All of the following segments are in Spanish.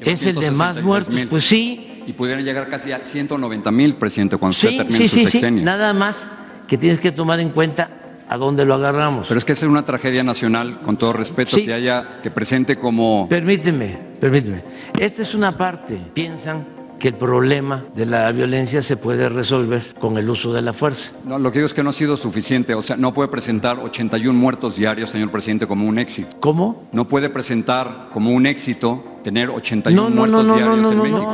es el de más muertos, pues sí. Y pudieran llegar casi a 190,000, presidente, cuando usted termine su sexenio. Sí, nada más que tienes que tomar en cuenta a dónde lo agarramos. Pero es que es una tragedia nacional, con todo respeto, que presente como... Permíteme. Esta es una parte. Piensan que el problema de la violencia se puede resolver con el uso de la fuerza. No, lo que digo es que no ha sido suficiente. O sea, no puede presentar 81 muertos diarios, señor presidente, como un éxito. ¿Cómo? No puede presentar como un éxito tener 81 muertos diarios en México.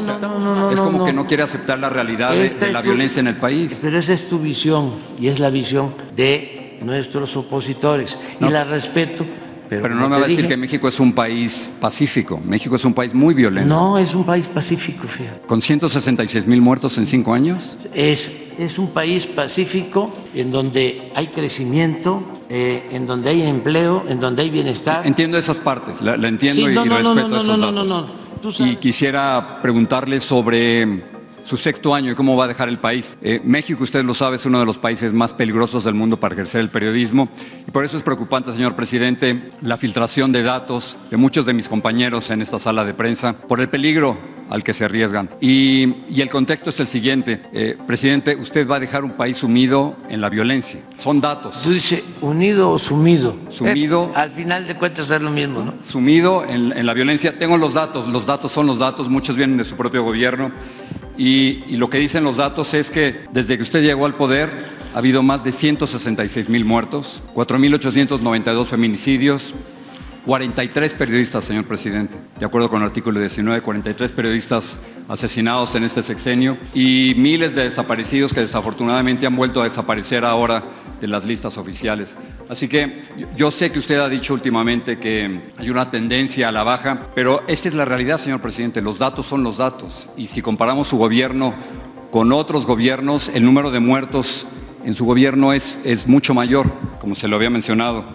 Es como que no quiere aceptar la realidad de la violencia en el país. Pero esa es tu visión y es la visión de nuestros opositores. Y la respeto. Pero no me va a decir que México es un país pacífico. México es un país muy violento. No, es un país pacífico, fíjate. ¿Con 166,000 muertos en 5 años? Es un país pacífico en donde hay crecimiento, en donde hay empleo, en donde hay bienestar. Entiendo esas partes, la entiendo y respeto esos datos. Y quisiera preguntarle sobre su 6º año y cómo va a dejar el país. México, usted lo sabe, es uno de los países más peligrosos del mundo para ejercer el periodismo y por eso es preocupante, señor presidente, la filtración de datos de muchos de mis compañeros en esta sala de prensa por el peligro al que se arriesgan. Y el contexto es el siguiente. Presidente, usted va a dejar un país sumido en la violencia. Son datos. Tú dices unido o sumido. Sumido. Al final de cuentas es lo mismo, ¿no? Sumido en la violencia. Tengo los datos son los datos, muchos vienen de su propio gobierno. Y lo que dicen los datos es que desde que usted llegó al poder ha habido más de 166,000 muertos, 4,892 feminicidios, 43 periodistas, señor presidente, de acuerdo con el artículo 19, 43 periodistas asesinados en este sexenio y miles de desaparecidos que desafortunadamente han vuelto a desaparecer ahora de las listas oficiales. Así que yo sé que usted ha dicho últimamente que hay una tendencia a la baja, pero esta es la realidad, señor presidente. Los datos son los datos y si comparamos su gobierno con otros gobiernos, el número de muertos en su gobierno es mucho mayor, como se lo había mencionado.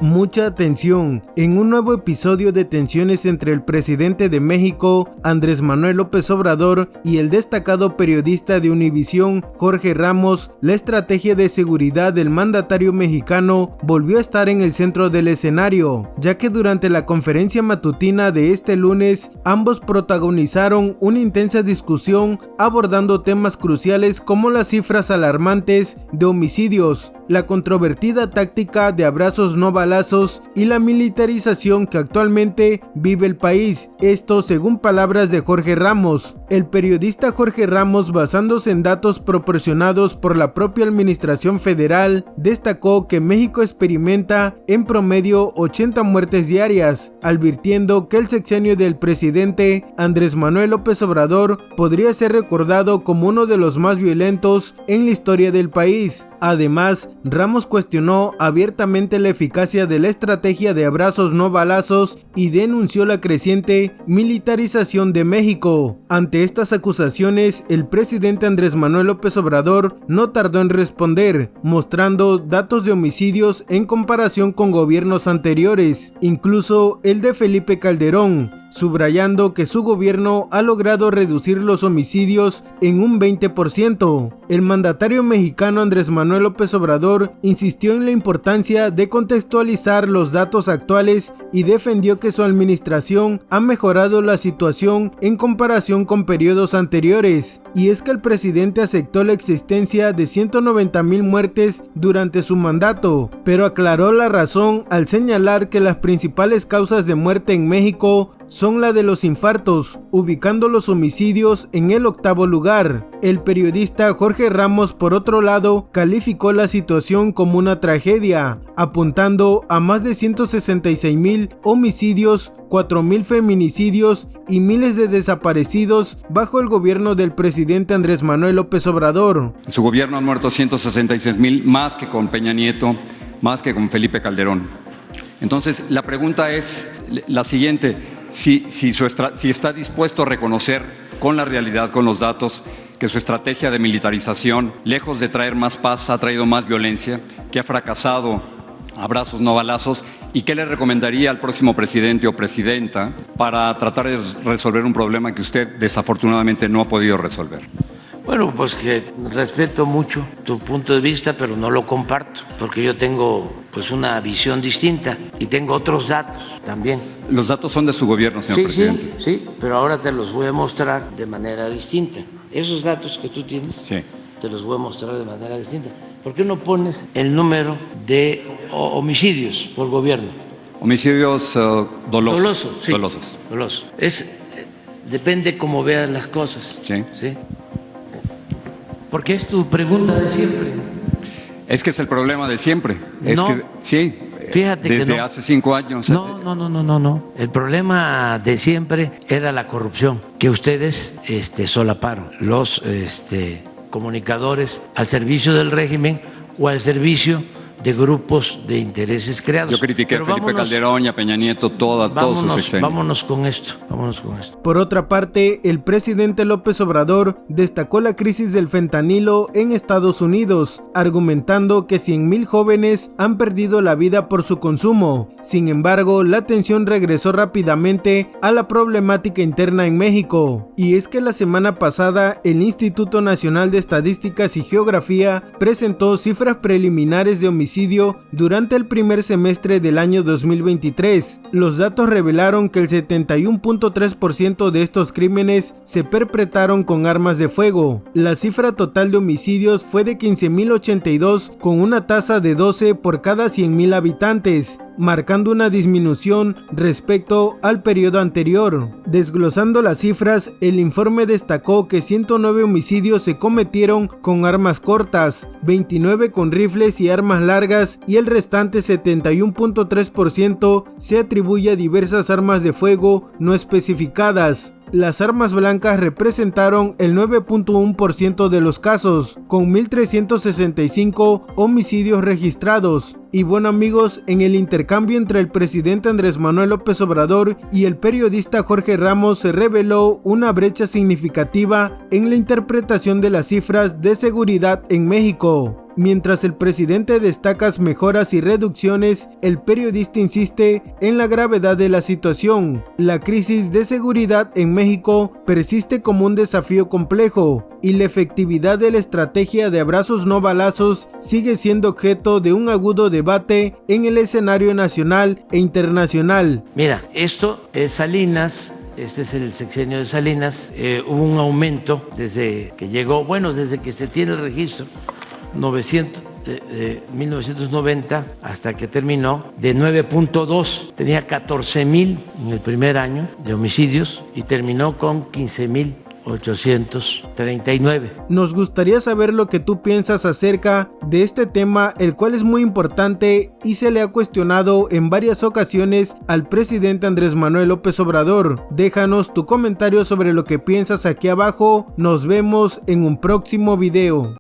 Mucha atención en un nuevo episodio de tensiones entre el presidente de México, Andrés Manuel López Obrador, y el destacado periodista de Univisión, Jorge Ramos. La estrategia de seguridad del mandatario mexicano volvió a estar en el centro del escenario, ya que durante la conferencia matutina de este lunes, ambos protagonizaron una intensa discusión abordando temas cruciales como las cifras alarmantes de homicidios, la controvertida táctica de abrazos no balazos y la militarización que actualmente vive el país. Esto según palabras de Jorge Ramos. El periodista Jorge Ramos, basándose en datos proporcionados por la propia administración federal, destacó que México experimenta en promedio 80 muertes diarias, advirtiendo que el sexenio del presidente Andrés Manuel López Obrador podría ser recordado como uno de los más violentos en la historia del país. Además, Ramos cuestionó abiertamente la eficacia de la estrategia de abrazos no balazos y denunció la creciente militarización de México. Ante estas acusaciones, el presidente Andrés Manuel López Obrador no tardó en responder, mostrando datos de homicidios en comparación con gobiernos anteriores, incluso el de Felipe Calderón, subrayando que su gobierno ha logrado reducir los homicidios en un 20%. El mandatario mexicano Andrés Manuel López Obrador insistió en la importancia de contextualizar los datos actuales y defendió que su administración ha mejorado la situación en comparación con periodos anteriores. Y es que el presidente aceptó la existencia de 190,000 muertes durante su mandato, pero aclaró la razón al señalar que las principales causas de muerte en México son la de los infartos, ubicando los homicidios en el 8º lugar. El periodista Jorge Ramos, por otro lado, calificó la situación como una tragedia, apuntando a más de 166,000 homicidios, 4,000 feminicidios y miles de desaparecidos bajo el gobierno del presidente Andrés Manuel López Obrador. En su gobierno han muerto 166,000, más que con Peña Nieto, más que con Felipe Calderón. Entonces, la pregunta es la siguiente: si está dispuesto a reconocer con la realidad, con los datos, que su estrategia de militarización, lejos de traer más paz, ha traído más violencia, que ha fracasado abrazos no balazos, y qué le recomendaría al próximo presidente o presidenta para tratar de resolver un problema que usted desafortunadamente no ha podido resolver. Bueno, pues que respeto mucho tu punto de vista, pero no lo comparto, porque yo tengo pues una visión distinta y tengo otros datos también. Los datos son de su gobierno, señor presidente. Sí, pero ahora te los voy a mostrar de manera distinta. Esos datos que tú tienes, Sí. te los voy a mostrar de manera distinta. ¿Por qué no pones el número de homicidios por gobierno? Homicidios dolosos. Sí. Doloso. Depende cómo veas las cosas. Sí. ¿Sí? Porque es tu pregunta de siempre. Es que es el problema de siempre. Es No. que sí. Fíjate que desde no. hace 5 años. No. El problema de siempre era la corrupción que ustedes solaparon. Los comunicadores al servicio del régimen o al servicio de grupos de intereses creados. Yo critiqué a Felipe Calderón y a Peña Nieto todos sus sexenios. Vámonos con esto. Por otra parte, el presidente López Obrador destacó la crisis del fentanilo en Estados Unidos, argumentando que 100,000 jóvenes han perdido la vida por su consumo. Sin embargo, la atención regresó rápidamente a la problemática interna en México. Y es que la semana pasada, el Instituto Nacional de Estadísticas y Geografía presentó cifras preliminares de homicidios durante el primer semestre del año 2023. Los datos revelaron que el 71.3% de estos crímenes se perpetraron con armas de fuego. La cifra total de homicidios fue de 15.082, con una tasa de 12 por cada 100,000 habitantes, marcando una disminución respecto al periodo anterior. Desglosando las cifras, el informe destacó que 109 homicidios se cometieron con armas cortas, 29 con rifles y armas largas, y el restante 71.3% se atribuye a diversas armas de fuego no especificadas. Las armas blancas representaron el 9.1% de los casos, con 1.365 homicidios registrados. Y bueno amigos, en el intercambio entre el presidente Andrés Manuel López Obrador y el periodista Jorge Ramos se reveló una brecha significativa en la interpretación de las cifras de seguridad en México. Mientras el presidente destaca mejoras y reducciones, el periodista insiste en la gravedad de la situación. La crisis de seguridad en México persiste como un desafío complejo y la efectividad de la estrategia de abrazos no balazos sigue siendo objeto de un agudo debate en el escenario nacional e internacional. Mira, esto es Salinas. Este es el sexenio de Salinas. Hubo un aumento desde que llegó, desde que se tiene el registro, 1990 hasta que terminó, de 9.2. Tenía 14,000 en el primer año de homicidios y terminó con 15,839. Nos gustaría saber lo que tú piensas acerca de este tema, el cual es muy importante y se le ha cuestionado en varias ocasiones al presidente Andrés Manuel López Obrador. Déjanos tu comentario sobre lo que piensas aquí abajo. Nos vemos en un próximo video.